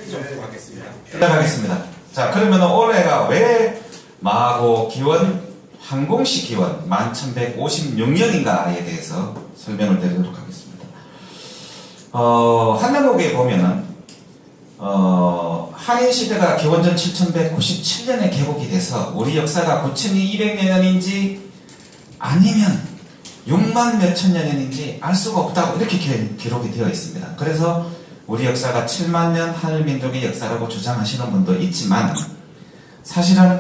시작하겠습니다. 자, 그러면 올해가 왜 마고 기원 항공시 기원 1156년인가에 대해서 설명을 드리도록 하겠습니다. 한양국에 보면은 한인시대가 기원전 7197년에 개국이 돼서 우리 역사가 9200여 년인지 아니면 6만 몇천 년인지 알 수가 없다고 이렇게 기록이 되어 있습니다. 그래서 우리 역사가 7만 년 한일민족의 역사라고 주장하시는 분도 있지만 사실은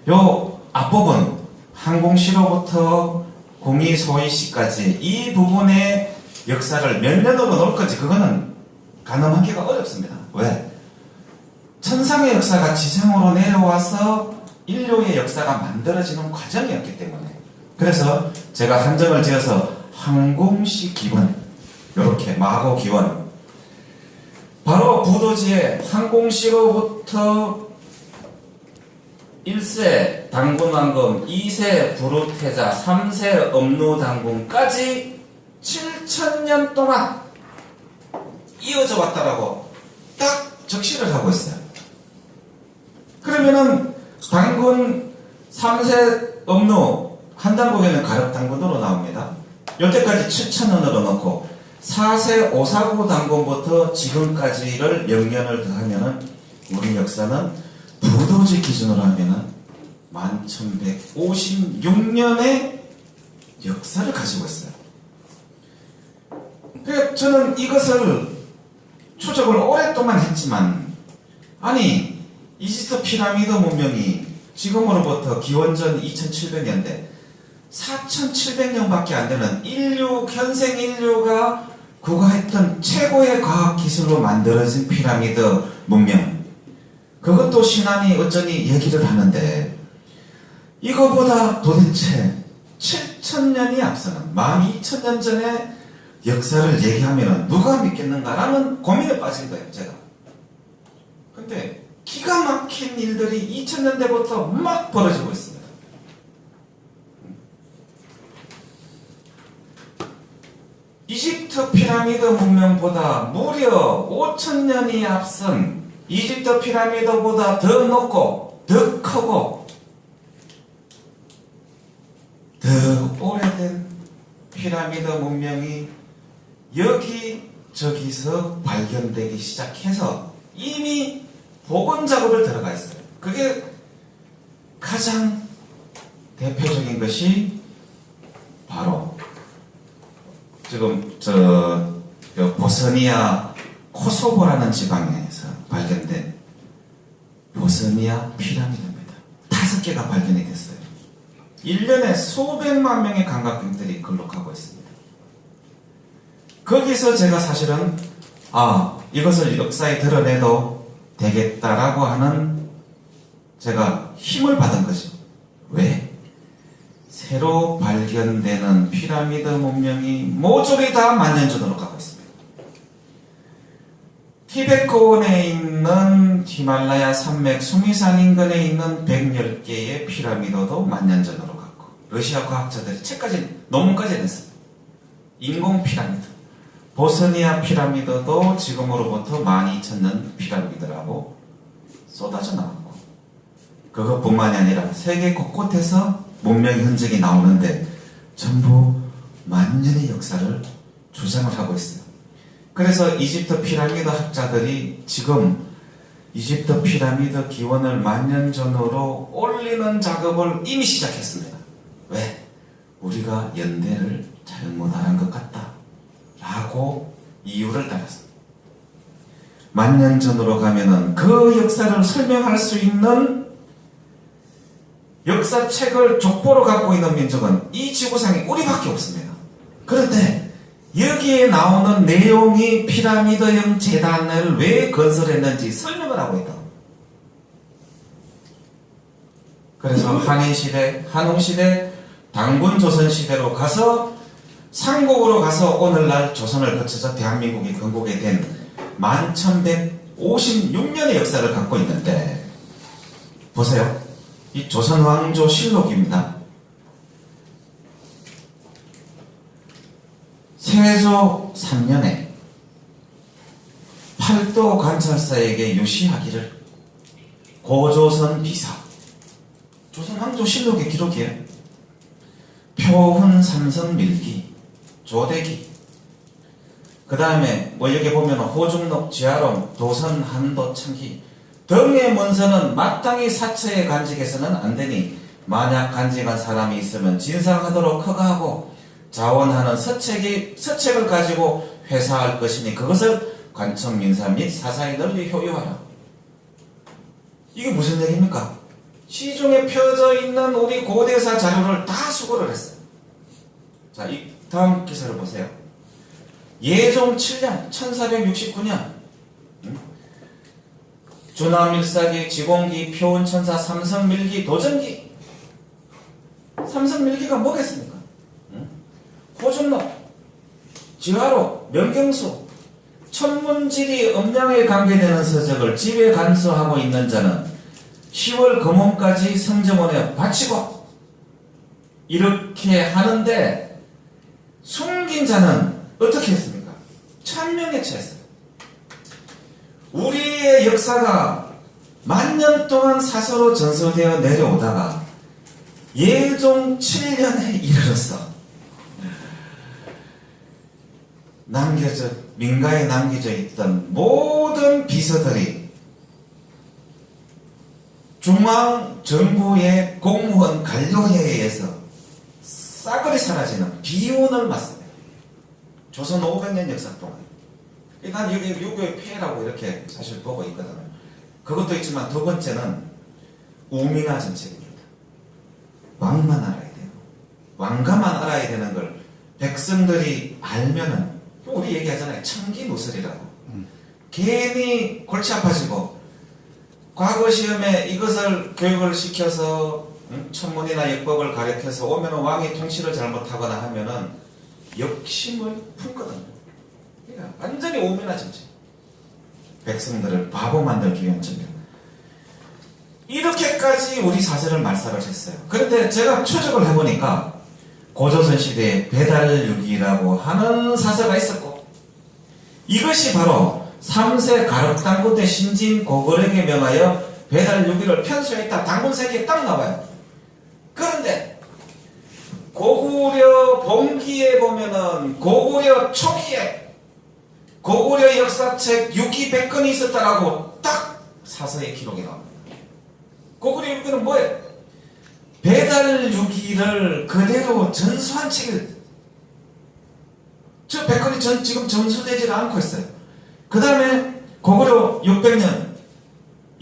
요 앞부분 항공시로부터 공의소위시까지 이 부분의 역사를 몇 년으로 놓을 건지 그거는 가늠하기가 어렵습니다. 왜? 천상의 역사가 지상으로 내려와서 인류의 역사가 만들어지는 과정이었기 때문에 그래서 제가 한정을 지어서 항공시 기원 이렇게 마고 기원 바로 부도지에 항공시로부터 1세 당군왕금, 2세 부루태자, 3세 업루당군까지 7000년 동안 이어져 왔다라고 딱 적시를 하고 있어요. 그러면은 당군 3세 업루 한 당국에는 가력당군으로 나옵니다. 여태까지 7000년으로 넣고 4세 오사구 당군부터 지금까지를 영년을 더하면은 우리 역사는 부도지 기준으로 하면은 1156년의 역사를 가지고 있어요. 그래서 저는 이것을 추적을 오랫동안 했지만 아니 이집트 피라미드 문명이 지금으로부터 기원전 2700년대 4700년밖에 안 되는 현생 인류가 구가했던 최고의 과학기술로 만들어진 피라미드 문명 그것도 신앙이 어쩌니 얘기를 하는데 이거보다 도대체 7000년이 앞서는 12000년 전의 역사를 얘기하면 누가 믿겠는가라는 고민에 빠진 거예요 제가. 근데 기가 막힌 일들이 2000년대부터 막 벌어지고 있습니다. 이집트 피라미드 문명보다 무려 5000년이 앞선 이집트 피라미드보다 더 높고 더 크고 더 오래된 피라미드 문명이 여기저기서 발견되기 시작해서 이미 복원 작업을 들어가 있어요. 그게 가장 대표적인 것이 바로 지금 보스니아 코소보라는 지방에서 발견된 보스니아 피라미드입니다. 5개가 발견이 됐어요. 1년에 수백만 명의 관광객들이 근록하고 있습니다. 거기서 제가 사실은 이것을 역사에 드러내도 되겠다라고 하는 제가 힘을 받은 거죠. 왜? 새로 발견되는 피라미드 문명이 모조리 다 만년 전으로 가고 있습니다. 티베트 고원에 있는 히말라야 산맥 수미산 인근에 있는 110개의 피라미드도 만년 전으로 갔고 러시아 과학자들이 논문까지 냈습니다. 인공 피라미드 보스니아 피라미드도 지금으로부터 12000년 피라미드라고 쏟아져 나왔고 그것뿐만이 아니라 세계 곳곳에서 문명의 흔적이 나오는데 전부 만년의 역사를 주장을 하고 있어요. 그래서 이집트 피라미드 학자들이 지금 이집트 피라미드 기원을 만년 전으로 올리는 작업을 이미 시작했습니다. 왜? 우리가 연대를 잘못한 것 같다 라고 이유를 따랐습니다. 만년 전으로 가면은 그 역사를 설명할 수 있는 역사책을 족보로 갖고 있는 민족은 이 지구상에 우리밖에 없습니다. 그런데 여기에 나오는 내용이 피라미드형 재단을 왜 건설했는지 설명을 하고 있다. 그래서 한인시대, 한웅시대, 당군조선시대로 가서 삼국으로 가서 오늘날 조선을 거쳐서 대한민국이 건국이 된 1156년의 역사를 갖고 있는데 보세요. 이 조선왕조실록입니다. 세조 3년에 팔도 관찰사에게 유시하기를 고조선 비사, 조선 왕조실록의 기록이에요. 표훈 삼성밀기 조대기, 그 다음에 뭐 여기 보면 호중록 지하롬 도선 한도 창기 등의 문서는 마땅히 사처에 간직해서는 안 되니 만약 간직한 사람이 있으면 진상하도록 허가하고 자원하는 서책을 가지고 회사할 것이니 그것을 관청 민사 및 사상에 널리 효용하라. 이게 무슨 얘기입니까? 시중에 펴져 있는 우리 고대사 자료를 다 수거를 했어요. 자, 이 다음 기사를 보세요. 예종 7년 1469년 주남일사기 지공기 표운천사 삼성밀기 도전기. 삼성밀기가 뭐겠습니까? 호중록 지화록 명경수 천문지리 음양에 관계되는 서적을 집에 간수하고 있는 자는 10월 금혼까지 성정원에 바치고, 이렇게 하는데 숨긴 자는 어떻게 했습니까? 천명에 처했어요. 우리의 역사가 만년 동안 사서로 전설되어 내려오다가 예종 7년에 이르렀어. 민가에 남겨져 있던 모든 비서들이 중앙정부의 공무원 관료회에 의해서 싸그리 사라지는 비운을 맞습니다. 조선 500년 역사 동안. 난 여기 유교의 폐해라고 이렇게 사실 보고 있거든요. 그것도 있지만 두 번째는 우민화 정책입니다. 왕만 알아야 돼요. 왕가만 알아야 되는 걸 백성들이 알면은, 우리 얘기하잖아요. 청기누설이라고. 괜히 골치 아파지고 과거 시험에 이것을 교육을 시켜서 천문이나 역법을 가르쳐서 오면은 왕이 통치를 잘못하거나 하면은 역심을 품거든요. 그러니까 완전히 오면화 정책. 백성들을 바보 만들기 위한 정책. 이렇게까지 우리 사설을 말살을 했어요. 그런데 제가 추적을 해보니까 고조선 시대에 배달육이라고 하는 사서가 있었고, 이것이 바로 3세 가륵당군대 신진 고거력에 명하여 배달육이를 편수했다. 당군세기에 딱 나와요. 그런데 고구려 봉기에 보면은 고구려 초기에 고구려 역사책 6기100건이 있었다라고 딱 사서의 기록이 나옵니다. 고구려 6기는 뭐예요? 배달 6기를 그대로 전수한 책을, 저 100건이 지금 전수되지 않고 있어요. 그 다음에 고구려 600년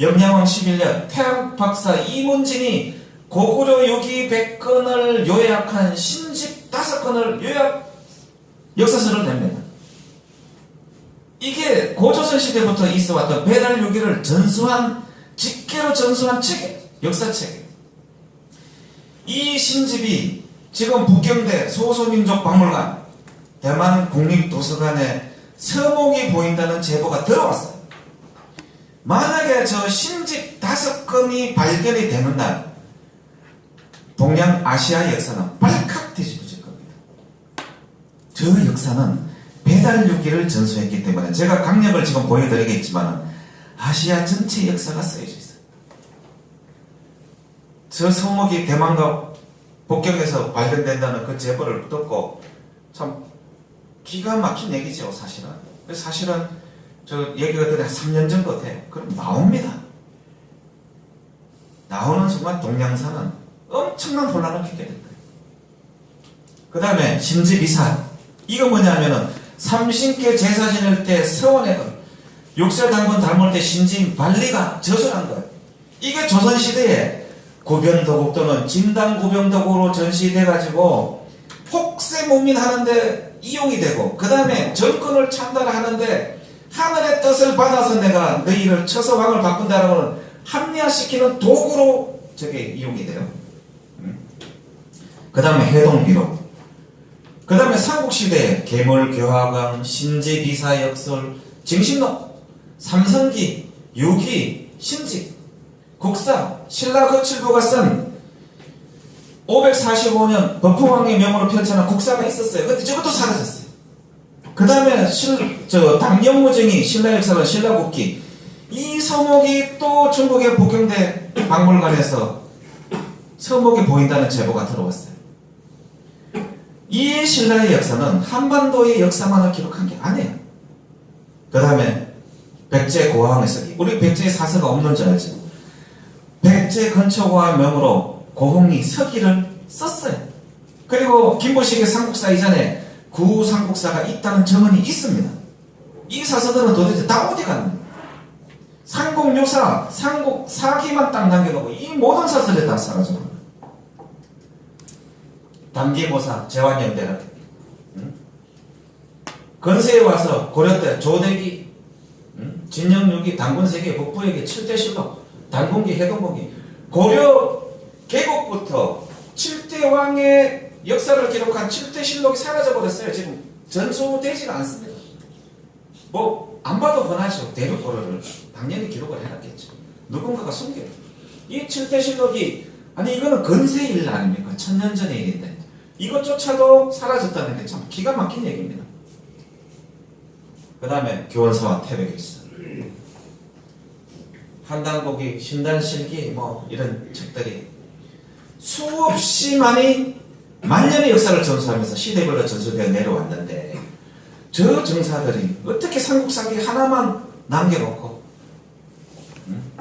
영양왕 11년 태양 박사 이문진이 고구려 6기 100건을 요약한 신집 5건을 요약 역사서를 냅니다. 이게 고조선 시대부터 있어왔던 배달 6기를 전수한, 직계로 전수한 책이에요. 역사책이에요. 이 신집이 지금 북경대 소소민족박물관, 대만 국립도서관에 서목이 보인다는 제보가 들어왔어요. 만약에 저 신집 5건이 발견이 되는 날, 동양아시아 역사는 발칵 뒤집어질 겁니다. 저 역사는 배달 6기를 전수했기 때문에, 제가 강력을 지금 보여드리겠지만 아시아 전체 역사가 쓰여져 있어요. 저 서목이 대만과 북경에서 발견된다는 그 제보를 듣고 참 기가 막힌 얘기죠. 사실은 저 얘기가 들어 3년 정도 돼. 그럼 나옵니다. 나오는 순간 동양사는 엄청난 혼란을 겪게 될 거예요. 그 다음에 심지비사, 이거 뭐냐면은 삼신께 제사 지낼 때 서원했던 육세당군 닮을 때 신진 발리가 저술한 거예요. 이게 조선시대에 구변도국 또는 진당구병도국으로 전시돼가지고 혹세무민하는데 이용이 되고, 그 다음에 정권을 창달하는데 하늘의 뜻을 받아서 내가 너희를 쳐서 왕을 바꾼다라고 합리화시키는 도구로 저게 이용이 돼요. 그 다음에 해동기록, 그 다음에 삼국시대에 계물교화강, 신지비사역설, 징신록, 삼성기, 유기, 신직, 국사, 신라거칠부가 쓴 545년 법흥왕의 명으로 펼쳐진 국사가 있었어요. 근데 저것도 사라졌어요. 그 다음에 당연무증이 신라 역사는 신라국기. 이 서목이 또 중국의 북경대 박물관에서 서목이 보인다는 제보가 들어왔어요. 이 신라의 역사는 한반도의 역사만을 기록한 게 아니에요. 그 다음에 백제 고항의 서기. 우리 백제의 사서가 없는 줄 알죠? 백제 건초고항 명으로 고흥이 서기를 썼어요. 그리고 김보식의 삼국사 이전에 구삼국사가 있다는 정언이 있습니다. 이 사서들은 도대체 다 어디 갔는가? 삼국유사, 삼국사기만 딱 남겨놓고 이 모든 사설이 다 사라져버려요. 단기모사, 제환영대라. 건세에 와서 고려 때 조대기, 진영육이, 단군세기, 북부에게 7대실록, 단군기, 해동군기. 고려 개국부터 7대 왕의 역사를 기록한 7대실록이 사라져버렸어요. 지금 전수되지가 않습니다. 뭐 안 봐도 훤하죠. 대륙고려를 당연히 기록을 해놨겠죠. 누군가가 숨겨요. 이 7대실록이 아니 이거는 근세 일 아닙니까? 1000년 전의 일인데 이것조차도 사라졌다는 게 참 기가 막힌 얘기입니다. 그 다음에 교원서와 태백일서, 한단고기, 신단실기 뭐 이런 책들이 수없이 많이 만년의 역사를 전수하면서 시대별로 전수되어 내려왔는데 저 정사들이 어떻게 삼국사기 하나만 남겨놓고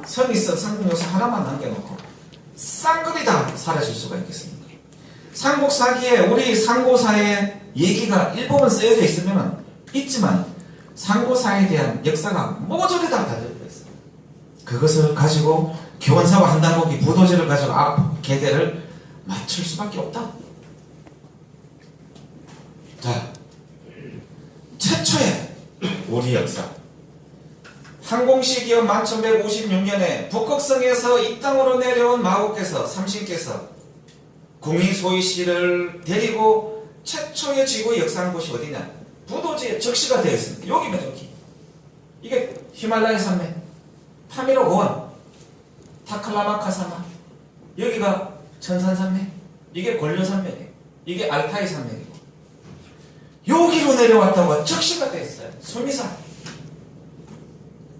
성이 쓴 삼국유사 하나만 남겨놓고 쌍글이 다 사라질 수가 있겠습니까? 삼국사기에 우리 상고사의 얘기가 일부분 쓰여져 있으면 있지만 상고사에 대한 역사가 모조리 다 달려있어요. 그것을 가지고 교원사와 한단고기, 부도지를 가지고 앞 계대를 맞출 수밖에 없다. 자, 최초의 우리 역사. 항공시기업 1156년에 북극성에서 이 땅으로 내려온 마국께서 삼신께서 궁이소이씨를 데리고 최초의 지구 역사한 곳이 어디냐? 부도지에 적시가 되어 있습니다. 여기입니다. 여기. 이게 히말라야 산맥, 파미로 고원, 타클라마카 사막, 여기가 천산산맥, 이게 권료산맥이에요. 이게 알타이 산맥이고 여기로 내려왔다고 적시가 되어 있어요. 수미산.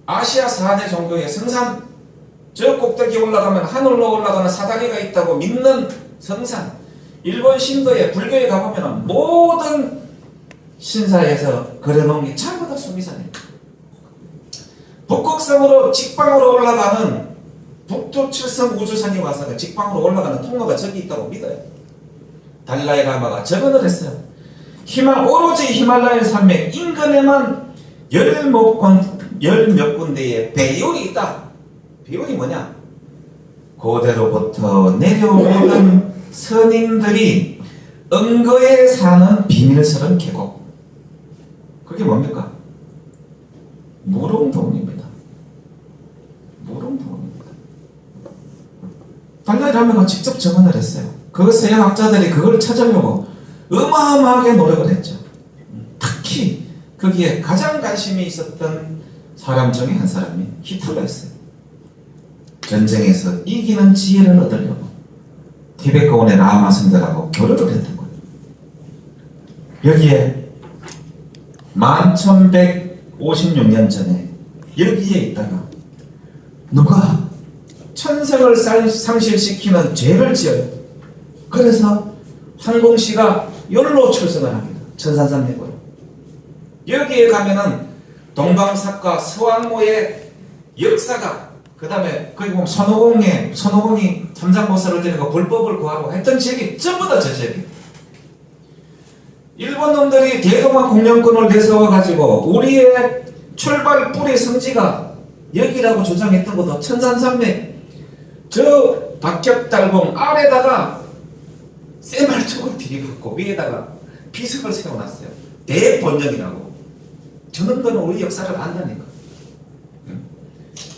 아시아 4대 종교의 성산, 저 꼭대기 올라가면 하늘로 올라가는 사다리가 있다고 믿는 성산. 일본 신도에 불교에 가보면 모든 신사에서 그려놓은 게 전부 다 수미산입니다. 북극성으로 직방으로 올라가는 북두 칠성 우주선이 와서 직방으로 올라가는 통로가 저기 있다고 믿어요. 달라이 라마가 증언을 했어요. 오로지 히말라야 산맥 인근에만 열 몇 군데의 배율이 있다. 배율이 뭐냐? 고대로부터 내려오는 선인들이 은거에 사는 비밀스러운 계곡. 그게 뭡니까? 무릉도원입니다. 무릉도원입니다. 달라이 라마가 직접 증언을 했어요. 그 서양학자들이 그걸 찾으려고 어마어마하게 노력을 했죠. 특히 거기에 가장 관심이 있었던 사람 중에 한 사람이 히틀러였어요. 전쟁에서 이기는 지혜를 얻으려고 티베트권의 라마 성들하고 교류를 했던 거예요. 여기에 1156년 전에 여기에 있다가 누가 천성을 상실시키는 죄를 지어요. 그래서 항공시가 열로 출성을 합니다. 천산산맥으로. 여기에 가면은 동방삭과 서왕모의 역사가, 그 다음에 거기 보면 손오공이 참장보살을 데리고 불법을 구하고 했던 지역이 전부 다 저 지역이에요. 일본 놈들이 대동아 공영권을 내세워가지고 우리의 출발 뿌리 성지가 여기라고 주장했던 것도 천산산맥 저 박격달봉 아래다가 쇠말쪽을 들이받고 위에다가 비석을 세워놨어요. 대본령이라고. 저놈들은 우리 역사를 안다니까.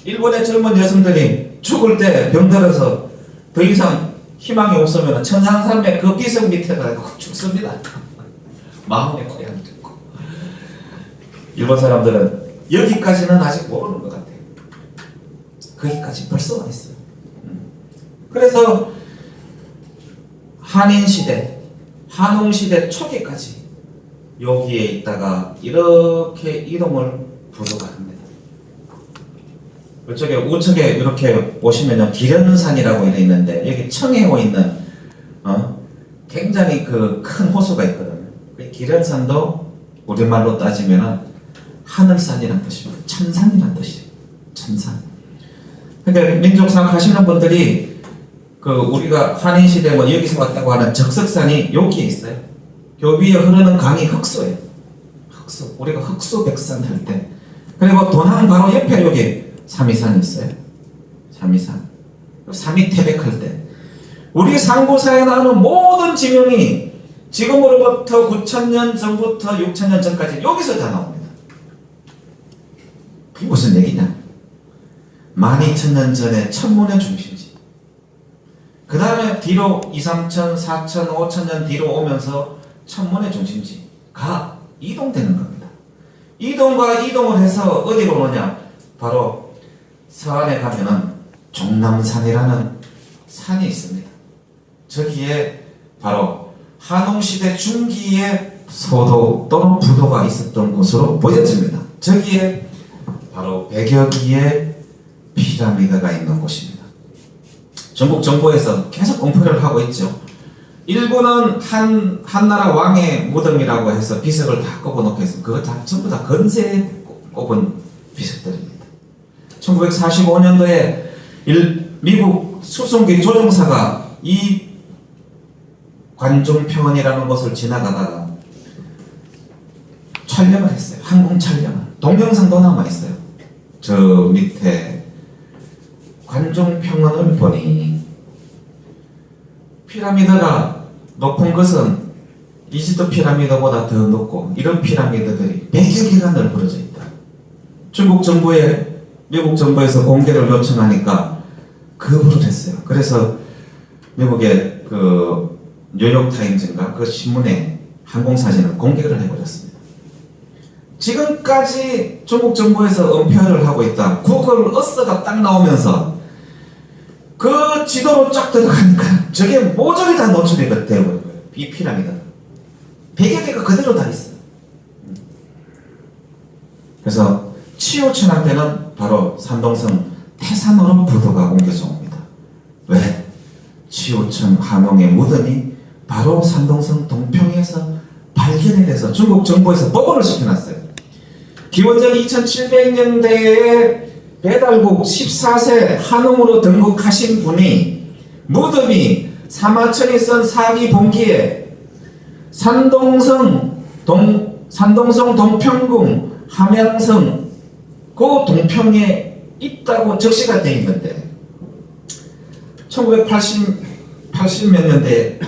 일본의 젊은 여성들이 죽을 때 병들어서 더 이상 희망이 없으면 천상산맥 그 비석 밑에 가서 죽습니다. 마음의 고향을 듣고. 일본 사람들은 여기까지는 아직 모르는 것 같아요. 거기까지 벌써 와 있어요. 그래서 한인시대, 한웅시대 초기까지 여기에 있다가 이렇게 이동을 부도가 합니다. 이쪽에 우측에 이렇게 보시면요, 기련산이라고 이래 있는데 여기 청해오 있는 굉장히 그 큰 호수가 있거든요. 그 기련산도 우리말로 따지면은 하늘산이란 뜻입니다. 천산이란 뜻이에요. 천산. 그러니까 민족상 하시는 분들이 그 우리가 한인시대 뭐 여기서 왔다고 하는 적석산이 여기에 있어요. 요 위에 흐르는 강이 흑수예요. 흑수. 우리가 흑수백산 할 때. 그리고 도남 바로 옆에 여기 삼위산이 있어요. 삼위산. 삼위태백할 때. 우리 상고사에 나오는 모든 지명이 지금으로부터 9,000년 전부터 6,000년 전까지 여기서 다 나옵니다. 그게 무슨 얘기냐? 12,000년 전에 천문의 중심지. 그 다음에 뒤로 2,000, 4,000, 5,000년 뒤로 오면서 천문의 중심지가 이동되는 겁니다. 이동과 이동을 해서 어디로 오느냐? 바로 서안에 가면은 종남산이라는 산이 있습니다. 저기에 바로 한홍시대 중기에 소도 또는 부도가 있었던 곳으로 보여집니다. 저기에 바로 100여 개의 피라미드가 있는 곳입니다. 전국 정부에서 계속 엄포를 하고 있죠. 일부는 한나라 왕의 무덤이라고 해서 비석을 다 꼽아놓고 해서 그거 다 전부 다 건세에 꼽은 비석들입니다. 1945년도에 미국 수송기 조종사가 이 관중평원이라는 곳을 지나가다가 촬영을 했어요. 항공 촬영을. 동영상도 남아있어요. 저 밑에 관중평원을 보니 피라미드가 높은 것은 이집트 피라미드보다 더 높고 이런 피라미드들이 100여 개가 널브러져 있다. 중국 정부에 미국 정부에서 공개를 요청하니까 거부를 했어요. 그래서 미국의 그 뉴욕타임즈인가 그 신문에 항공사진을 공개를 해버렸습니다. 지금까지 중국 정부에서 은폐를 하고 있다. 구글 어스가 딱 나오면서 그 지도로 쫙 들어가니까 저게 모조리 다 노출이 되어버린 거예요. 이 피라미드 100여 개가 그대로 다 있어요. 그래서 치오천한테는 바로 산동성 태산으로 부도가 옮겨져 옵니다. 왜? 치오천 한홍의 무덤이 바로 산동성 동평에서 발견이 돼서 중국 정부에서 보고를 시켜놨어요. 기원전 2700년대에 배달국 14세 한웅으로 등극하신 분이 무덤이 사마천이 쓴 사기 본기에 산동성 동평궁 함양성 그 동평에 있다고 적시가 되어 있는데 1980 몇 년대에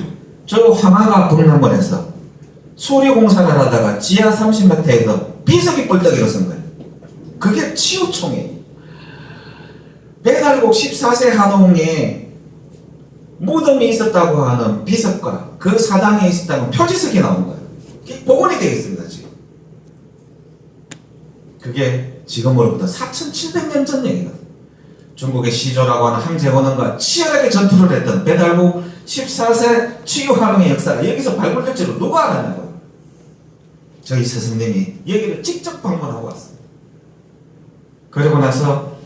저 황하가 북남원에서 수리공사를 하다가 지하 30m에서 비석이 뻘떡 일어선 거예요. 그게 치우총이에요. 배달국 14세 한홍에 무덤이 있었다고 하는 비석과 그 사당에 있었다는 표지석이 나온 거예요. 그게 복원이 되어 있습니다. 지금 그게 지금으로부터 4,700년 전 얘기거든요. 중국의 시조라고 하는 항제원원과 치열하게 전투를 했던 배달국 14세 치유한홍의 역사가 여기서 발굴될 줄을 누가 알았냐고요. 저희 스승님이 여기를 직접 방문하고 왔습니다. 그리고 나서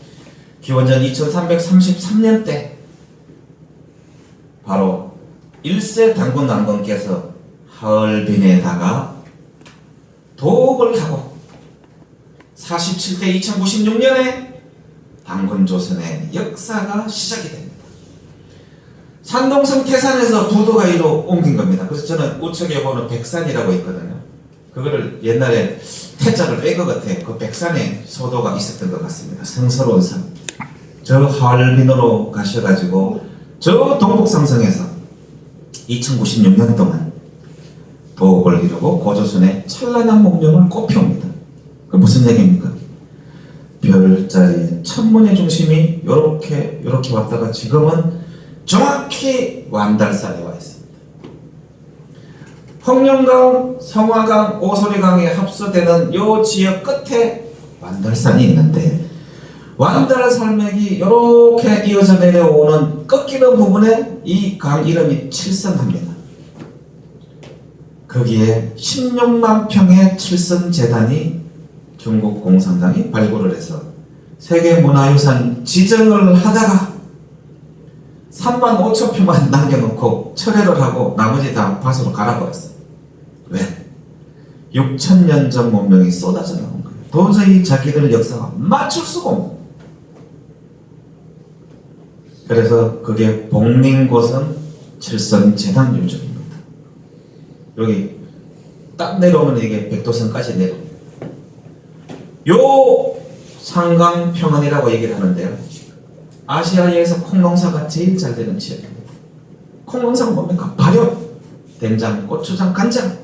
기원전 2333년 때 바로 1세 단군 남건께서 하얼빈에다가 도읍을 하고 47대 2096년에 단군조선의 역사가 시작이 됩니다. 산동성 태산에서 부도가 이로 옮긴 겁니다. 그래서 저는 우측에 보는 백산이라고 있거든요. 그거를 옛날에 태자를 뺀 것 같아요. 그 백산에 소도가 있었던 것 같습니다. 성스러운 산. 저 하얼빈으로 가셔가지고 저 동북상성에서 2096년 동안 도읍을 이루고 고조선의 찬란한 문명을 꽃피웁니다. 그 무슨 얘기입니까? 별자리 천문의 중심이 요렇게 왔다가 지금은 정확히 완달산에 와 있습니다. 홍령강, 성화강, 오소리강에 합수되는 요 지역 끝에 완달산이 있는데 완달산맥이 이렇게 이어져 내려오는 꺾이는 부분에 이 강 이름이 칠성합니다. 거기에 16만 평의 칠성재단이 중국 공산당이 발굴을 해서 세계문화유산 지정을 하다가 3만 5천 표만 남겨놓고 철회를 하고 나머지 다 밭으로 갈아버렸어요. 왜? 6,000년 전 문명이 쏟아져 나온 거예요. 도저히 자기들 역사가 맞출 수가 없는. 그래서 그게 복링고선 칠성재단 유적입니다. 여기 딱 내려오면 이게 백도선까지 내려옵니다. 요 상강평원이라고 얘기를 하는데요. 아시아에서 콩농사가 제일 잘 되는 지역입니다. 콩농사가 뭡니까? 발효, 된장, 고추장, 간장.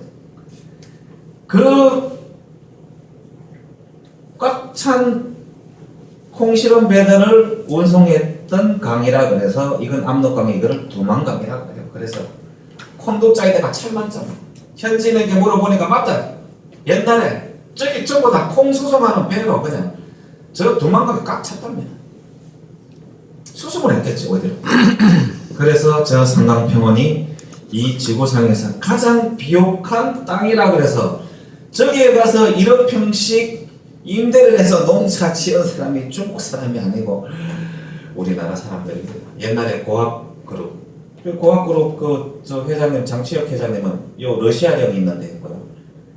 그 꽉 찬 콩실험 배달을 운송했던 강이라 그래서 이건 압록강이 이거를 두만강이라 그래요. 그래서 콩도 짜이다가 찰만점. 현지인에게 물어보니까 맞다. 옛날에 저기 전부 다 콩 수송하는 배로 그냥 저 두만강이 꽉 찼답니다. 수송을 했겠지 어디로. 그래서 저 상강평원이 이 지구상에서 가장 비옥한 땅이라 그래서 저기에 가서 1억 평씩 임대를 해서 농사 지은 사람이 중국 사람이 아니고 우리나라 사람들입니다. 옛날에 고압그룹 저 회장님 장치혁 회장님은 요 러시아령이 있는데 있고요.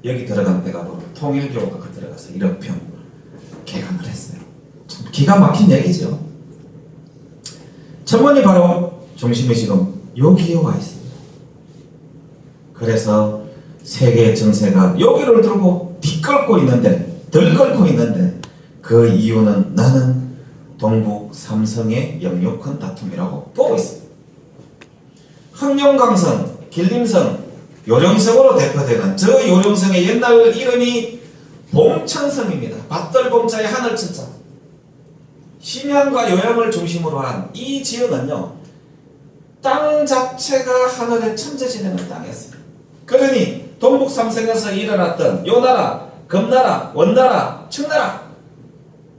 여기 들어간 데가 바로 통일교가 들어가서 1억 평 개간을 했어요. 참 기가 막힌 얘기죠. 천문이 바로 중심이 지금 여기에 와 있습니다. 그래서 세계 정세가 여기를 들고 뒤끌고 있는데 들끓고 있는데 그 이유는 나는 동북 삼성의 역력한 다툼이라고 보고 있습니다. 흥룡강성, 길림성, 요령성으로 대표되는 저 요령성의 옛날 이름이 봉천성입니다. 밭들봉자의 하늘천자. 심양과 요양을 중심으로 한 이 지역은요, 땅 자체가 하늘의 천재 지내는 땅이었습니다. 그러니 동북 삼성에서 일어났던 요나라, 금나라, 원나라, 청나라,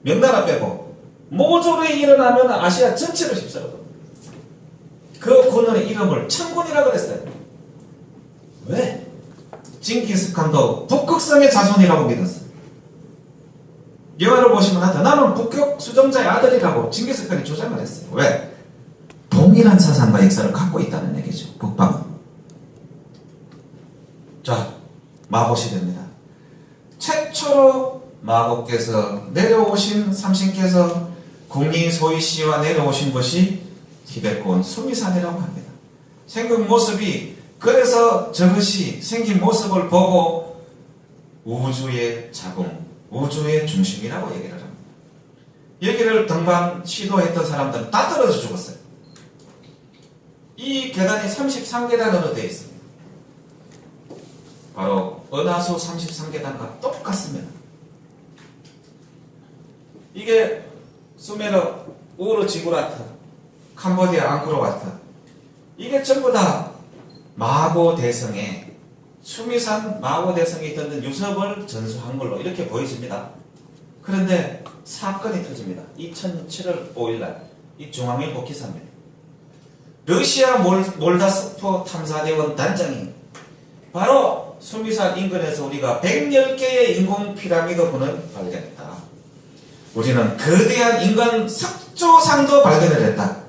명나라 빼고 모조리 일어나면 아시아 전체를 휩쓸어요. 그 군의 이름을 청군이라고 그랬어요. 왜? 징기스칸도 북극성의 자손이라고 믿었어요. 영화를 보시면 하여튼 나는 북극 수정자의 아들이라고 징기스칸이 주장을 했어요. 왜? 동일한 사상과 역사를 갖고 있다는 얘기죠. 북방은. 자, 마고시대입니다. 최초로 마고께서 내려오신 삼신께서 궁리 소이시와 내려오신 것이 티베트권 수미산이라고 합니다. 생긴 모습이 그래서 저것이 생긴 모습을 보고 우주의 자궁, 우주의 중심이라고 얘기를 합니다. 여기를 등반 시도했던 사람들은 다 떨어져 죽었어요. 이 계단이 33계단으로 되어 있습니다. 바로 은하수 33계단과 똑같습니다. 이게 수메르, 우르 지구라트, 캄보디아 앙코르와트, 이게 전부 다 마고 대성에 수미산 마고 대성에 있던 유섭을 전수한 걸로 이렇게 보여집니다. 그런데 사건이 터집니다. 2007년 7월 5일날 이 중앙일보 기사입니다. 러시아 몰다스포 탐사대원 단장이 바로 수미산 인근에서 우리가 110개의 인공 피라미드군을 발견했다. 우리는 거대한 인간 석조상도 발견을 했다.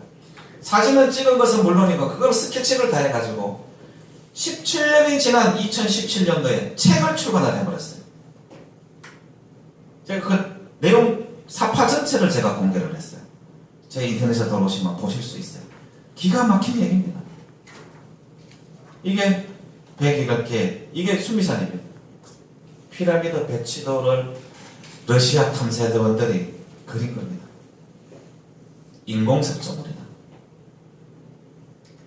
사진을 찍은 것은 물론이고 그걸 스케치를 다 해가지고 17년이 지난 2017년도에 책을 출간을 해버렸어요. 제가 그 내용 사파 전체를 제가 공개를 했어요. 제 인터넷에 들어오시면 보실 수 있어요. 기가 막힌 얘기입니다. 이게 100개, 이게 수미산입니다. 피라미드 배치도를 러시아 탐사대원들이 그린 겁니다. 인공석조물이다.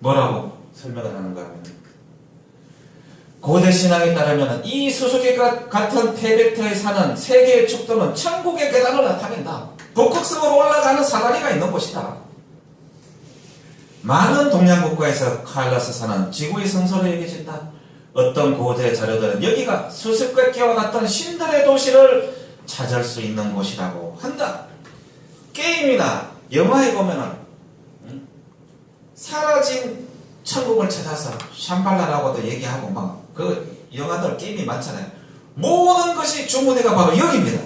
뭐라고 설명을 하는가 하면 고대 신앙에 따르면 이 수수께끼 같은 태백터에 사는 세계의 축도는 천국의 계단을 나타낸다. 북극성으로 올라가는 사다리가 있는 곳이다. 많은 동양 국가에서 카일라스 산은 지구의 성소로 여겨진다. 어떤 고대 자료들은 여기가 수수께끼와 같은 신들의 도시를 찾을 수 있는 곳이라고 한다. 게임이나 영화에 보면은 사라진 천국을 찾아서 샴발라라고도 얘기하고 막 그 영화들 게임이 많잖아요. 모든 것이 주무대가 바로 여기입니다.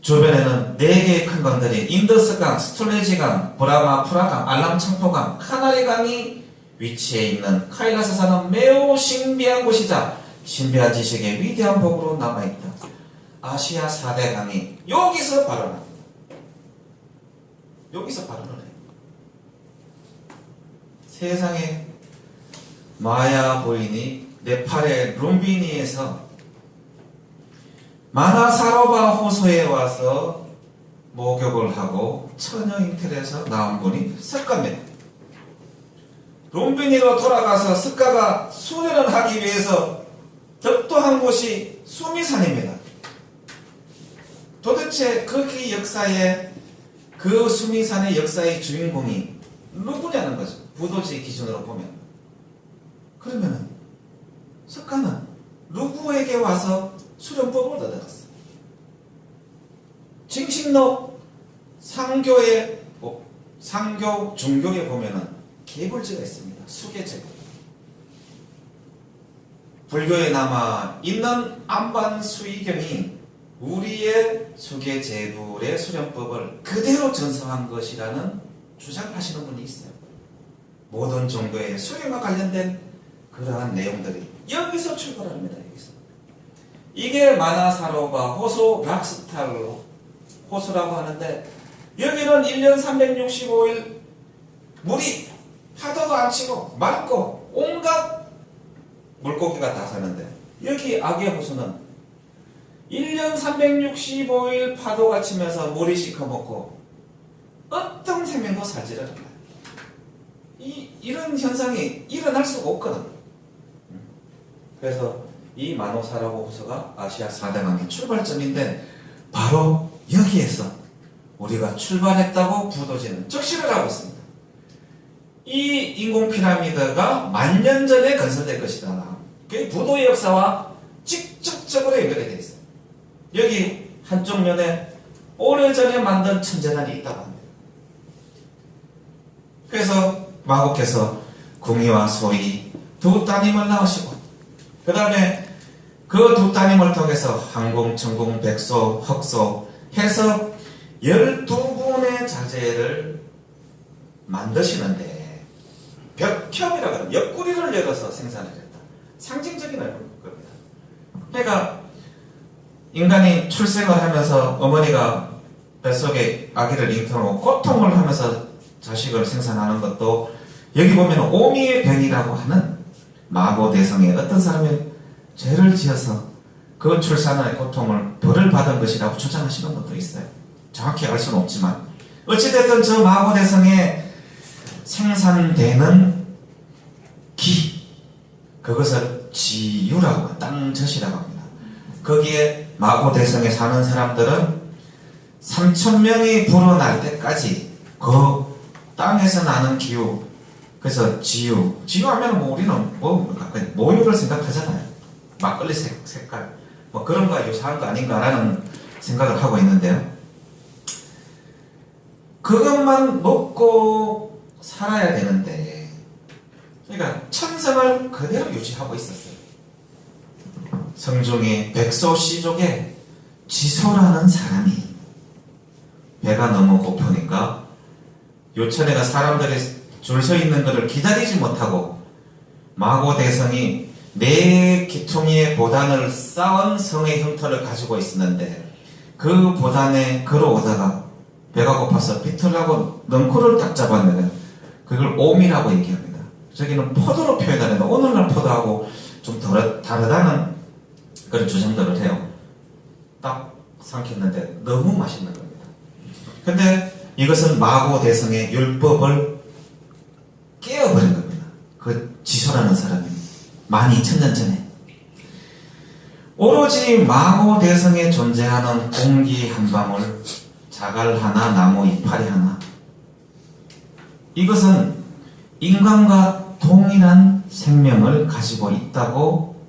주변에는 4개의 큰 강들이 인더스강, 스톨레지강, 브라마푸라강, 알람창포강, 카나리강이 위치해 있는 카일라사산은 매우 신비한 곳이자 신비한 지식의 위대한 복으로 남아있다. 아시아 4대 강이 여기서 발원합니다. 여기서 발원을 해요. 세상에 마야 부인이 네팔의 룸비니에서 마나사로바 호수에 와서 목욕을 하고 처녀 잉태에서 나온 분이 습가입니다. 룸비니로 돌아가서 습가가 수련을 하기 위해서 덕도한 곳이 수미산입니다. 도대체 거기 역사에 그 수미산의 역사의 주인공이 누구냐는 거죠. 부도지 기준으로 보면. 그러면은 습가는 누구에게 와서 수련법을 얻어갔어요. 징식록 상교의 상교 중교에 보면은 계불지가 있습니다. 수계제불. 불교에 남아 있는 안반수의경이 우리의 수계제불의 수련법을 그대로 전성한 것이라는 주장을 하시는 분이 있어요. 모든 종교의 수련과 관련된 그러한 내용들이 여기서 출발합니다. 여기서. 이게 마나사로바 호수 락스탈 호수라고 하는데, 여기는 1년 365일 물이 파도도 안 치고 맑고 온갖 물고기가 다 사는데, 여기 악의 호수는 1년 365일 파도가 치면서 물이 시커멓고 어떤 생명도 살지를 않아요. 이런 현상이 일어날 수가 없거든. 그래서 이 마노사라고 호수가 아시아 4대강의 출발점인데, 바로 여기에서 우리가 출발했다고 부도지는 적시를 하고 있습니다. 이 인공 피라미드가 10,000년 전에 건설될 것이다. 그게 부도의 역사와 직접적으로 연결이 되어 있어요. 여기 한쪽 면에 오래전에 만든 천재단이 있다고 합니다. 그래서 마국께서 궁이와 소이 두 따님을 낳으시고, 그 다음에 그 두 따님을 통해서 항공, 천공, 백소, 흑소 해서 12분의 자재를 만드시는데, 벽협이라고 하는 옆구리를 열어서 생산을 했다. 상징적인 겁니다. 그러니까 인간이 출생을 하면서 어머니가 뱃속에 아기를 잉태하고 고통을 하면서 자식을 생산하는 것도, 여기 보면 오미의 병이라고 하는 마고대성의 어떤 사람이 죄를 지어서 그 출산의 고통을 벌을 받은 것이라고 주장하시는 분도 있어요. 정확히 알 수는 없지만 어찌됐든 저 마고대성에 생산되는 기, 그것을 지유라고, 땅젖이라고 합니다. 거기에 마고대성에 사는 사람들은 3,000명이 불어날 때까지 그 땅에서 나는 기후, 그래서 지유하면 뭐 우리는 모유를 생각하잖아요. 막걸리 색깔 뭐 그런 거 유사한 거 아닌가라는 생각을 하고 있는데요. 그것만 먹고 살아야 되는데, 그러니까 천성을 그대로 유지하고 있었어요. 성중의 백소씨족에 지소라는 사람이 배가 너무 고프니까 요천에가 사람들이 줄 서 있는 것을 기다리지 못하고 마고대성이 4기퉁이의 보단을 쌓은 성의 형태를 가지고 있었는데, 그 보단에 걸어오다가 배가 고파서 비틀라고 넝쿨을 딱 잡았는데 그걸 옴이라고 얘기합니다. 저기는 포도로 표현하는데 오늘날 포도하고 좀 다르다는 그런 주장들을 해요. 딱 삼켰는데 너무 맛있는 겁니다. 근데 이것은 마고대성의 율법을 깨어버린 겁니다. 그 지소라는 사람이 12,000년 전에. 오로지 마고대성에 존재하는 공기 한 방울, 자갈 하나, 나무 이파리 하나, 이것은 인간과 동일한 생명을 가지고 있다고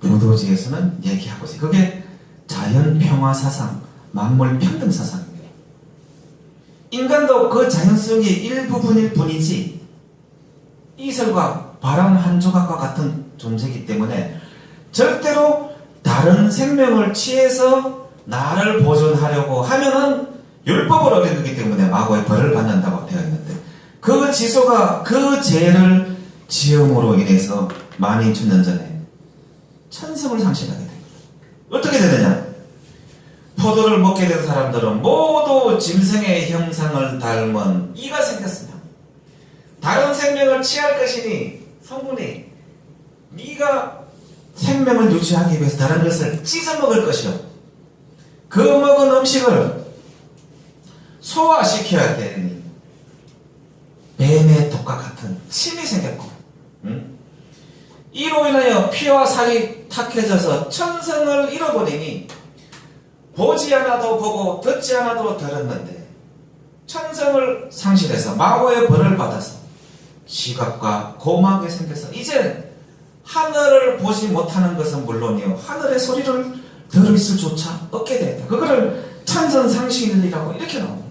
부도지에서는 얘기하고 있어요. 그게 자연평화사상, 만물평등사상입니다. 인간도 그 자연성의 일부분일 뿐이지, 이슬과 바람 한 조각과 같은 존재이기 때문에 절대로 다른 생명을 취해서 나를 보존하려고 하면은 율법을 어기기 때문에 마고의 벌을 받는다고 되어 있는데, 그 지소가 그 죄를 지음으로 인해서 12,000년 전에 천성을 상실하게 됩니다. 어떻게 되느냐? 포도를 먹게 된 사람들은 모두 짐승의 형상을 닮은 이가 생겼습니다. 다른 생명을 취할 것이니 성분이 네가 생명을 유지하기 위해서 다른 것을 찢어 먹을 것이요, 그 먹은 음식을 소화시켜야 되니 뱀의 독과 같은 침이 생겼고, 이로 인하여 피와 살이 탁해져서 천성을 잃어버리니 보지 않아도 보고 듣지 않아도 들었는데 천성을 상실해서 마고의 벌을 받아서 시각과 고막이 생겨서 이제 하늘을 보지 못하는 것은 물론이요, 하늘의 소리를 들을 수조차 없게 되었다. 그거를 천선상실이라고 이렇게 나옵니다.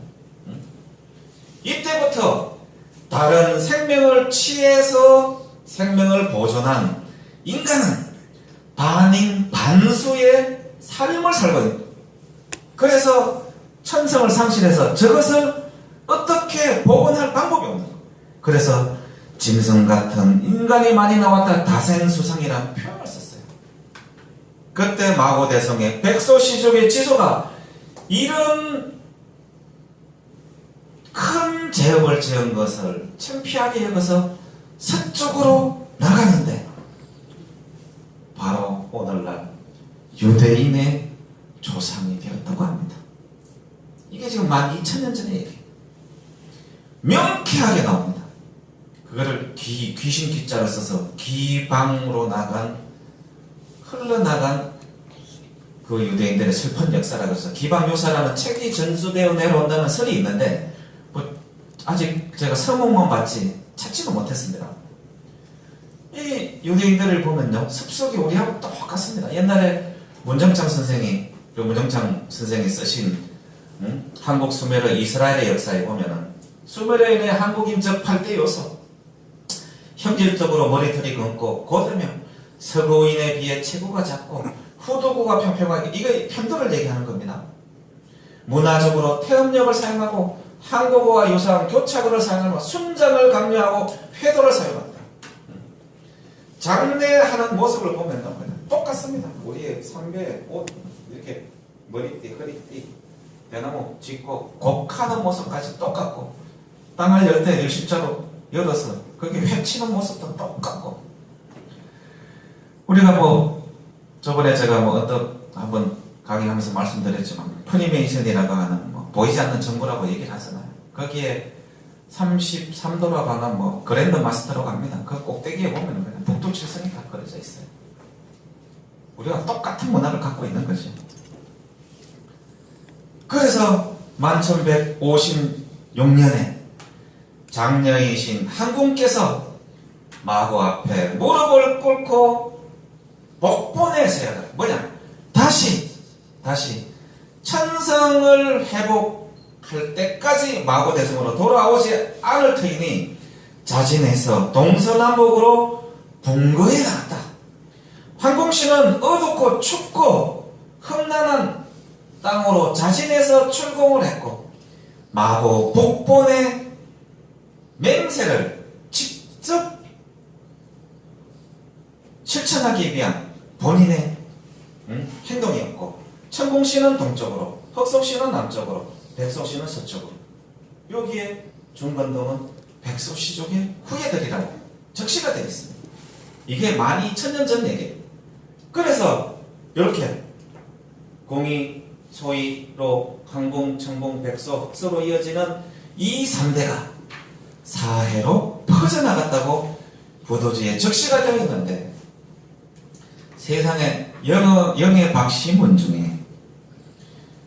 이때부터 다른 생명을 취해서 생명을 보존한 인간은 반인 반수의 삶을 살고 있다. 그래서 천성을 상실해서 저것을 어떻게 복원할 방법이 없는 거예요. 그래서 짐승 같은 인간이 많이 나왔다 다생수상이라는 표현을 썼어요. 그때 마고대성의 백소시족의 지소가 이런 큰 죄업을 지은 것을 창피하게 여겨서 서쪽으로 나가는데 바로 오늘날 유대인의 조상이 되었다고 합니다. 이게 지금 12,000년 전의 얘기예요. 명쾌하게 나옵니다. 그거를 귀신 기자를 써서 기방으로 흘러나간 그 유대인들의 슬픈 역사라고 해서 기방요사라는 책이 전수되어 내려온다는 설이 있는데 아직 제가 서문만 봤지 찾지는 못했습니다. 이 유대인들을 보면요, 습속이 우리하고 똑같습니다. 옛날에 문정창 선생이 쓰신 한국 수메르 이스라엘의 역사에 보면은 수메르인의 한국인 적 8대 요소, 형질적으로 머리털이 검고 고대명, 서구인에 비해 체구가 작고 후두구가 평평하게, 이거 편도를 얘기하는 겁니다. 문화적으로 태음력을 사용하고 한국어와 유사한 교차구를 사용하고 순장을 강요하고 회도를 사용합니다. 장례하는 모습을 보면 똑같습니다. 우리의 선배의 옷, 이렇게 머리띠, 허리띠, 대나무 짚고 곡하는 모습까지 똑같고, 땅을 열 때 열십자로 열어서 거기 회치는 모습도 똑같고, 우리가 저번에 제가 한번 강의하면서 말씀드렸지만 프리메이슨이라고 하는 보이지 않는 정보라고 얘기를 하잖아요. 거기에 33도로 가는 그랜드 마스터로 갑니다. 그 꼭대기에 보면 그냥 북두칠성이 다 그려져 있어요. 우리가 똑같은 문화를 갖고 있는 거죠. 그래서 1156년에 장녀이신 한궁께서 마고 앞에 무릎을 꿇고 복본에서야 뭐냐? 다시 천성을 회복할 때까지 마고대성으로 돌아오지 않을 터이니 자진해서 동서남북으로 분거에 나갔다. 한궁씨는 어둡고 춥고 험난한 땅으로 자진해서 출공을 했고, 마고 복본의 맹세를 직접 실천하기 위한 본인의 행동이었고, 천궁씨는 동쪽으로, 흑석씨는 남쪽으로, 백석씨는 서쪽으로. 여기에 중건동은 백석씨족의 후예들이라고 적시가 되어 있습니다. 이게 12,000년 전 얘기예요. 그래서 이렇게 공이, 소이로, 항공, 청공, 백석, 흑서로 이어지는 이 3대가 사해로 퍼져나갔다고 부도지에 적시가 되어 있는데, 세상에 영의 박시문 중에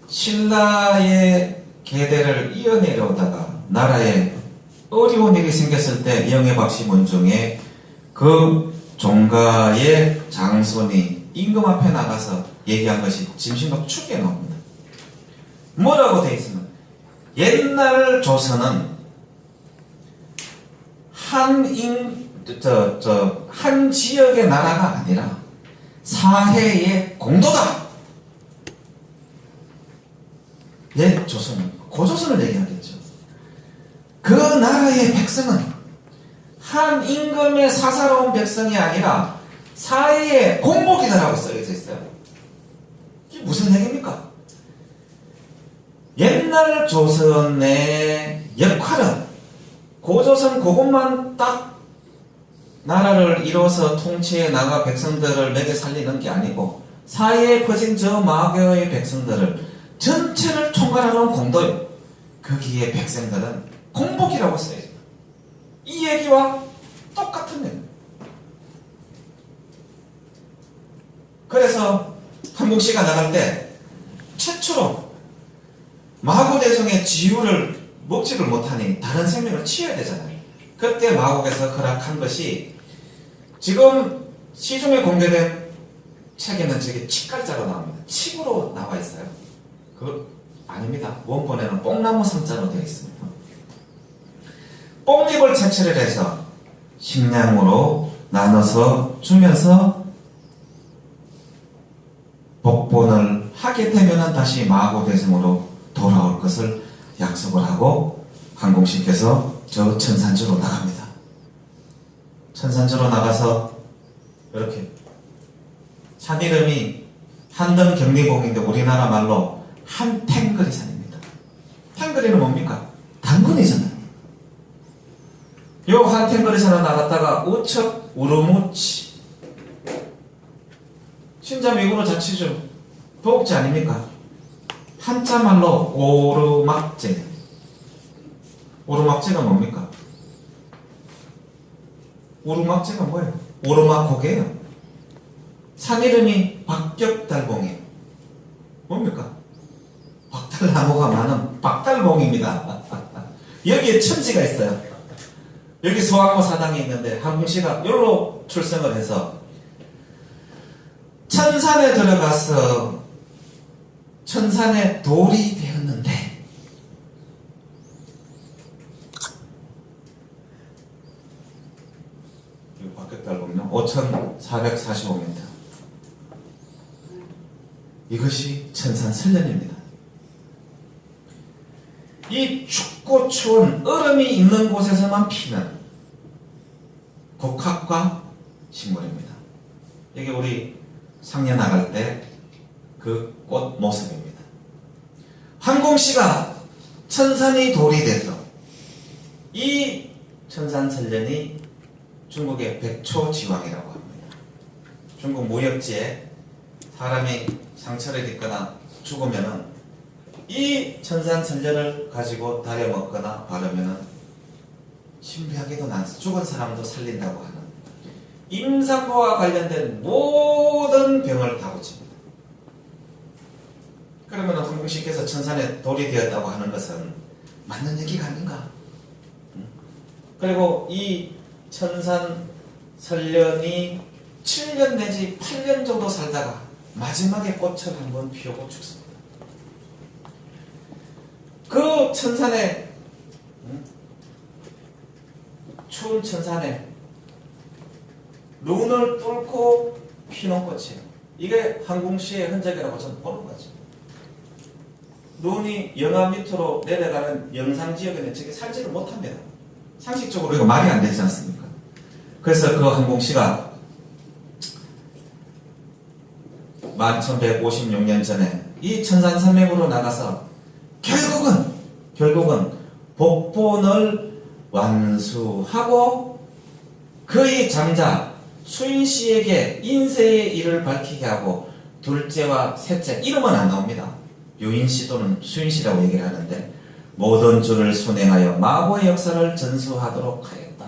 신라의 계대를 이어내려오다가 나라에 어려운 일이 생겼을 때 영의 박시문 중에 그 종가의 장손이 임금 앞에 나가서 얘기한 것이 짐신록 축에 나옵니다. 뭐라고 되어 있으면, 옛날 조선은 한 지역의 나라가 아니라 사해의 공도다. 옛 조선, 고조선을 얘기하겠죠. 그 나라의 백성은 한 임금의 사사로운 백성이 아니라 사해의 공복이다라고 써져 있어요. 이게 무슨 얘기입니까? 옛날 조선의 역할은 고조선 그것만 딱 나라를 이뤄서 통치해 나가 백성들을 먹여 살리는 게 아니고 사해에 퍼진 저 마교의 백성들을 전체를 총괄하는 공도요. 거기에 백성들은 공복이라고 써야죠. 이 얘기와 똑같은 얘기. 그래서 한국시가 나갈 때 최초로 마구대성의 지유를 먹지를 못하니 다른 생명을 치어야 되잖아요. 그때 마곡에서 허락한 것이 지금 시중에 공개된 책에는 저게 칡갈자로 나옵니다. 칡으로 나와 있어요. 그거 아닙니다. 원본에는 뽕나무 상자로 되어 있습니다. 뽕잎을 채취를 해서 식량으로 나눠서 주면서 복본을 하게 되면 다시 마고대성으로 돌아올 것을 약속을 하고 한공씨께서 저 천산주로 나갑니다. 천산주로 나가서 이렇게 산 이름이 한등경리봉인데 우리나라 말로 한탱거리산입니다. 탱거리는 뭡니까? 당근이잖아요. 요 한탱거리산을 나갔다가 우척 우르무치 신자 미군의 자치주 도읍지 아닙니까? 한자 말로 오르막제. 오르막제가 뭡니까? 오르막제가 뭐예요? 오르막고개예요. 산 이름이 박격달봉이에요. 뭡니까? 박달나무가 많은 박달봉입니다. 여기에 천지가 있어요. 여기 소학모 사당이 있는데 한궁씨가 여기로 출생을 해서 천산에 들어가서 천산에 돌이 되었는데 이 박격달봉요 5,445m. 이것이 천산설련입니다. 이 춥고 추운 얼음이 있는 곳에서만 피는 국화과 식물입니다. 여기 우리 상례 나갈 때 그 꽃 모습입니다. 한공씨가 천산이 돌이 돼서 이 천산설련이 중국의 백초지왕이라고 합니다. 중국 무역지에 사람이 상처를 입거나 죽으면은 이 천산설련을 가지고 다려 먹거나 바르면은 신비하게도 나서 죽은 사람도 살린다고 하는 임산부와 관련된 모든 병을 다 고칩니다. 그러면 한국씨께서 천산에 돌이 되었다고 하는 것은 맞는 얘기가 아닌가? 그리고 이 천산설련이 7년 내지 8년 정도 살다가 마지막에 꽃을 한번 피우고 죽습니다. 그 천산에 추운 천산에 눈을 뚫고 피는 꽃이에요. 이게 한궁시의 흔적이라고 저는 보는 거죠. 눈이 영하 밑으로 내려가는 영상지역에는 저게 살지를 못합니다. 상식적으로 이거 말이 안 되지 않습니까? 그래서 그 한궁시가 1156년 전에 이 천산산맥으로 나가서 결국은 복본을 완수하고 그의 장자 수인씨에게 인세의 일을 밝히게 하고 둘째와 셋째 이름은 안 나옵니다. 유인씨 또는 수인씨라고 얘기를 하는데 모든 줄을 순행하여 마고의 역사를 전수하도록 하였다.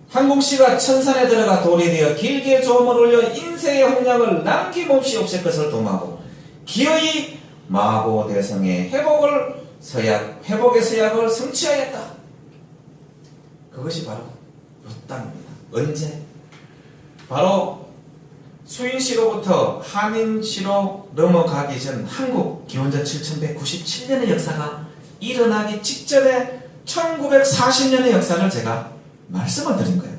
한궁씨가 천산에 들어가 돌이 되어 길게 조음을 올려 인세의 홍량을 남김없이 없앨 것을 도모하고 기어이 마고 대성의 회복의 서약을 성취하였다. 그것이 바로 이 땅입니다. 언제? 바로 수인시로부터 한인시로 넘어가기 전 한국 기원전 7197년의 역사가 일어나기 직전에 1940년의 역사를 제가 말씀을 드린 거예요.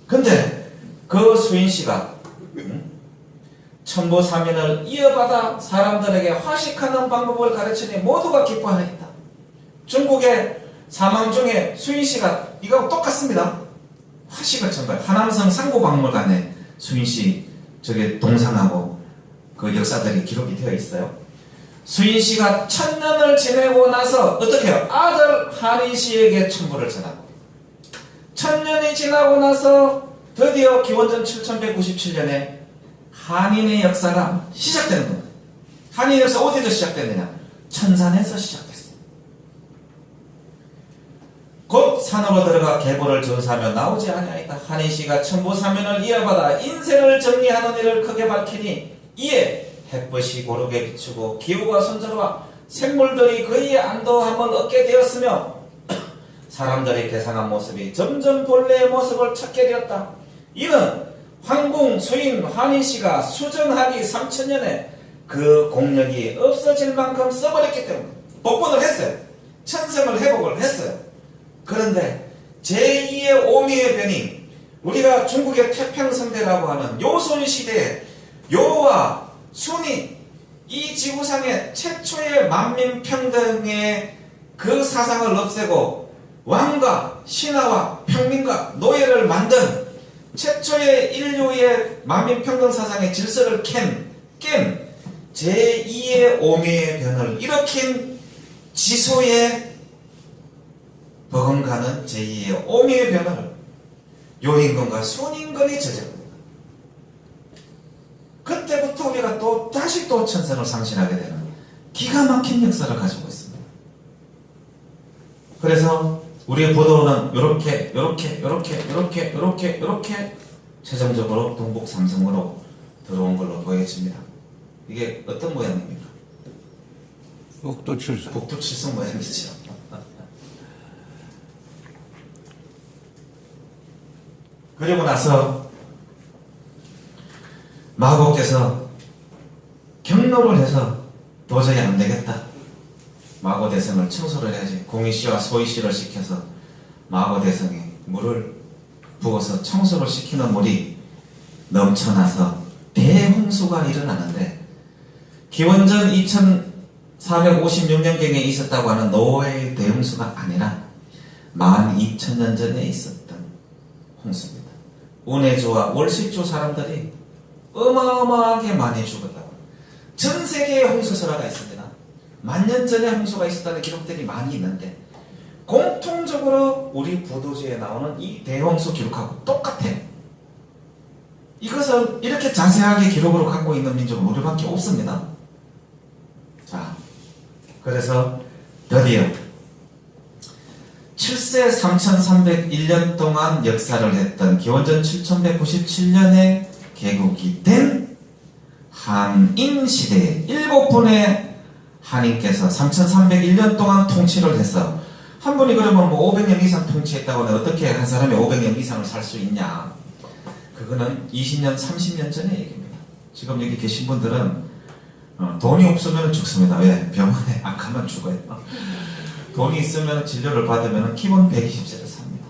근데 그 수인씨가 천보사면을 이어받아 사람들에게 화식하는 방법을 가르치니 모두가 기뻐하였다. 중국의 사망 중에 수인씨가 이거하고 똑같습니다. 화식을 천 거예요. 하남성 상고박물관에 수인씨 저게 동상하고 그 역사들이 기록이 되어 있어요. 수인씨가 1000년을 지내고 나서 어떻게 해요? 아들 한인씨에게 천보를 전하고 1000년이 지나고 나서 드디어 기원전 7197년에 한인의 역사가 시작되는 겁니다. 한인의 역사 어디서 시작됐느냐? 천산에서 시작됐어요. 곧 산으로 들어가 계보를 전사하며 나오지 아니하였다. 한인씨가 천보사면을 이어받아 인생을 정리하는 일을 크게 밝히니 이에 햇볕이 고르게 비추고 기후가 순조로워 생물들이 그의 안도함을 얻게 되었으며 사람들이 개상한 모습이 점점 본래의 모습을 찾게 되었다. 이는 황궁 수인 한인씨가 수정하기 3000년에 그 공력이 없어질 만큼 써버렸기 때문에 복권을 했어요. 천생을 회복을 했어요. 그런데 제2의 오미의 변이 우리가 중국의 태평성대라고 하는 요손시대에 요와 순이 이 지구상의 최초의 만민평등의 그 사상을 없애고 왕과 신하와 평민과 노예를 만든 최초의 인류의 만민평등 사상의 질서를 깬 제2의 오미의 변을 일으킨 지소의 버금가는 제2의 오미의 변을 요임금과 순임금이 저지릅니다. 그때부터 우리가 또 다시 또 천선을 상실하게 되는 기가 막힌 역사를 가지고 있습니다. 그래서 우리의 보도는 이렇게 최종적으로 동북 삼성으로 들어온 걸로 보여집니다. 이게 어떤 모양입니까? 북두칠성. 북두칠성 모양이죠. 그리고 나서 마고께서 경로를 해서 도저히 안 되겠다. 마고대성을 청소를 해야지. 공의씨와 소의씨를 시켜서 마고대성에 물을 부어서 청소를 시키는 물이 넘쳐나서 대홍수가 일어나는데 기원전 2456년경에 있었다고 하는 노아의 대홍수가 아니라 12,000년 전에 있었던 홍수입니다. 운해주와 월식주 사람들이 어마어마하게 많이 죽었다고. 전 세계에 홍수설화가 있습니다. 10,000년 전에 홍수가 있었다는 기록들이 많이 있는데 공통적으로 우리 부도지에 나오는 이 대홍수 기록하고 똑같아요. 이것을 이렇게 자세하게 기록으로 갖고 있는 민족은 우리밖에 없습니다. 자, 그래서 드디어 7세 3301년 동안 역사를 했던 기원전 7197년에 개국이 된 한인시대에 7분의 한인께서 3301년 동안 통치를 해서 한 분이 그러면 뭐 500년 이상 통치했다고 하면 어떻게 한 사람이 500년 이상을 살 수 있냐? 그거는 20년, 30년 전의 얘기입니다. 지금 여기 계신 분들은 돈이 없으면 죽습니다. 왜? 병원에 안 가면 죽어요. 돈이 있으면 진료를 받으면 기본 120세를 삽니다.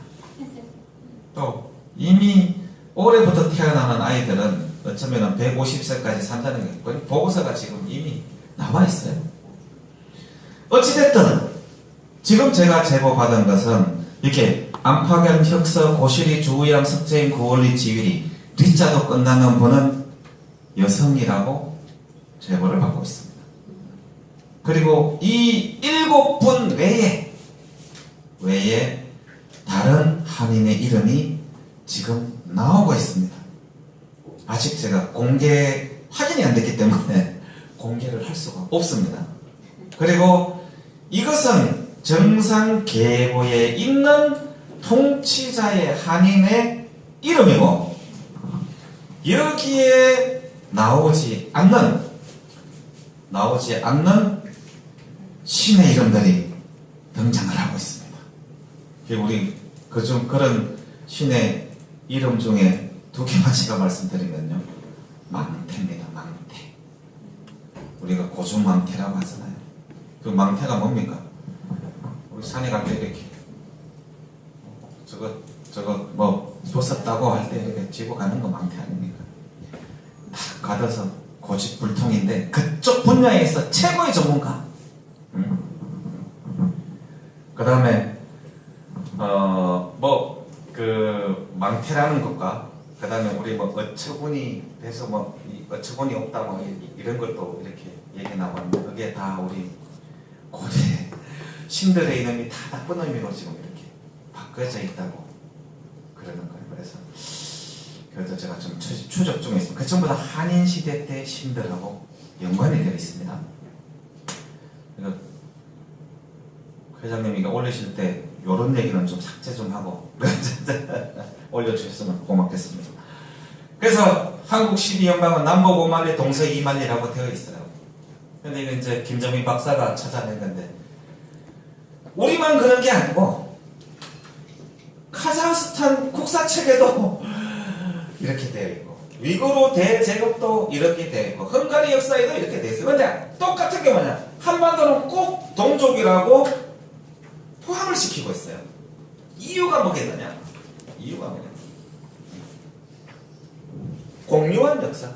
또 이미 올해부터 태어나는 아이들은 어쩌면 150세까지 산다는 게 보고서가 지금 이미 나와 있어요. 어찌됐든 지금 제가 제보받은 것은 이렇게 안파견, 혁서, 고실이, 주의양, 석재인, 구원리, 지휘리 리자도 끝나는 분은 여성이라고 제보를 받고 있습니다. 그리고 이 7분 외에 다른 한인의 이름이 지금 나오고 있습니다. 아직 제가 공개 확인이 안 됐기 때문에 공개를 할 수가 없습니다. 그리고 이것은 정상 계보에 있는 통치자의 한인의 이름이고 여기에 나오지 않는 신의 이름들이 등장을 하고 있습니다. 우리 그런 신의 이름 중에 2개만 제가 말씀드리면요, 망태입니다. 망태. 우리가 고주망태라고 하잖아요. 그 망태가 뭡니까? 우리 산에 갈 때 이렇게 저거 뭐 벗었다고 할 때 이렇게 쥐고 가는 거 망태 아닙니까? 딱 가둬서 고집불통인데 그쪽 분야에서 최고의 전문가. 그 다음에 뭐 그 망태라는 것과 그 다음에 우리 뭐 어처구니 돼서 뭐 어처구니 없다 뭐 이런 것도 이렇게 얘기 나왔는데 그게 다 우리 고대 신들의 이름이 다 나쁜 의미로 지금 이렇게 바꿔져 있다고 그러는 거예요. 그래서 제가 좀 추적 중에 있습니다. 그 전부 다 한인 시대 때 신들하고 연관이 되어 있습니다. 그러니까 회장님이 올리실 때 이런 얘기는 좀 삭제 좀 하고 올려주셨으면 고맙겠습니다. 그래서 한국 12연방은 남북 5만리 동서 2만리라고 되어 있어요. 근데 이거 이제 김정민 박사가 찾아낸 건데 우리만 그런 게 아니고 카자흐스탄 국사책에도 이렇게 되어 있고 위구르 대제국도 이렇게 되어 있고 헝가리 역사에도 이렇게 되어 있어요. 근데 똑같은 게 뭐냐, 한반도는 꼭 동족이라고 포함을 시키고 있어요. 이유가 뭐겠느냐? 이유가 뭐냐? 공유한 역사.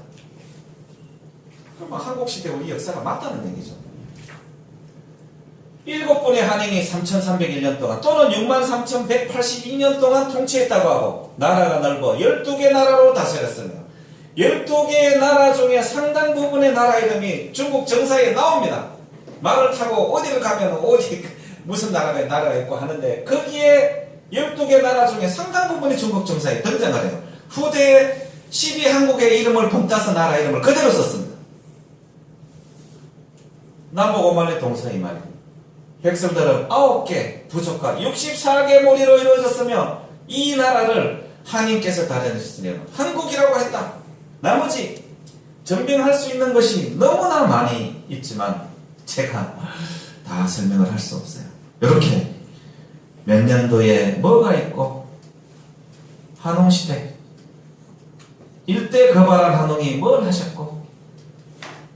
그럼 한국 시대 우리 역사가 맞다는 얘기죠. 7분의 한인이 3,301년 동안 또는 63,182년 동안 통치했다고 하고 나라가 넓어 12개 나라로 다스렸으며 12개의 나라 중에 상당 부분의 나라 이름이 중국 정사에 나옵니다. 말을 타고 어디를 가면 어디 무슨 나라가 있고 하는데 거기에 12개 나라 중에 상당 부분이 중국 정사에 등장을 해요. 후대에 12한국의 이름을 본따서 나라 이름을 그대로 썼습니다. 남북 5만리 동서 2만리. 백성들은 9개 부족과 64개 무리로 이루어졌으며 이 나라를 하나님께서 다려주시려면 한국이라고 했다. 나머지 전빙할 수 있는 것이 너무나 많이 있지만 제가 다 설명을 할 수 없어요. 이렇게 몇 년도에 뭐가 있고 한홍시대 일대 거발한 한홍이 뭘 하셨고